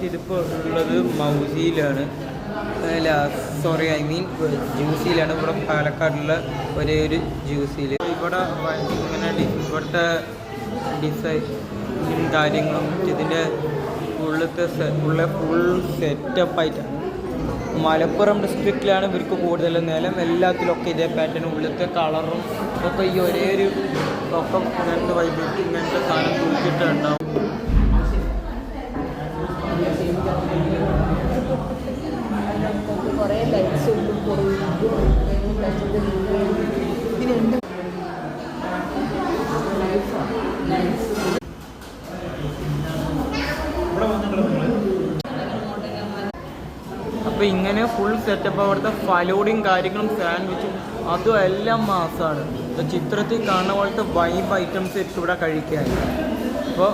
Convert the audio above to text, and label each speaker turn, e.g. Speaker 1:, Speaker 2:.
Speaker 1: ഇതിപ്പോൾ ഉള്ളത് മൗസിയിലാണ്, അല്ല സോറി ജ്യൂസിയിലാണ്. ഇവിടെ പാലക്കാടുള്ള ഒരേ ഒരു ജ്യൂസിയിൽ. ഇവിടെ ഇങ്ങനെ ഇവിടുത്തെ ഡിസൈനും കാര്യങ്ങളും ഇതിൻ്റെ ഫുൾ സെറ്റപ്പായിട്ടാണ്. മലപ്പുറം ഡിസ്ട്രിക്റ്റിലാണ് ഇവർക്ക് കൂടുതൽ നിലം. എല്ലാത്തിലൊക്കെ ഇതേ പാറ്റേൺ, ഉള്ളിലത്തെ കളറും ഒക്കെ ഈ ഒരേ ഒരു ഒക്കെ ഇങ്ങനത്തെ വൈബ്രേറ്റ് ഇങ്ങനത്തെ സാധനം കുളിച്ചിട്ടുണ്ടാവും.
Speaker 2: കുറേ ലൈറ്റ്സ്
Speaker 1: അപ്പോൾ ഇങ്ങനെ ഫുൾ സെറ്റപ്പ്. അവിടുത്തെ ഫലൂടയും കാര്യങ്ങളും സാൻഡ്വിച്ചും അതും എല്ലാം മാസമാണ്. ഇപ്പോൾ ചിത്രത്തിൽ കാണുന്ന പോലത്തെ വൈബ് ഐറ്റംസ് ഇവിടെ കഴിക്കാൻ. അപ്പോൾ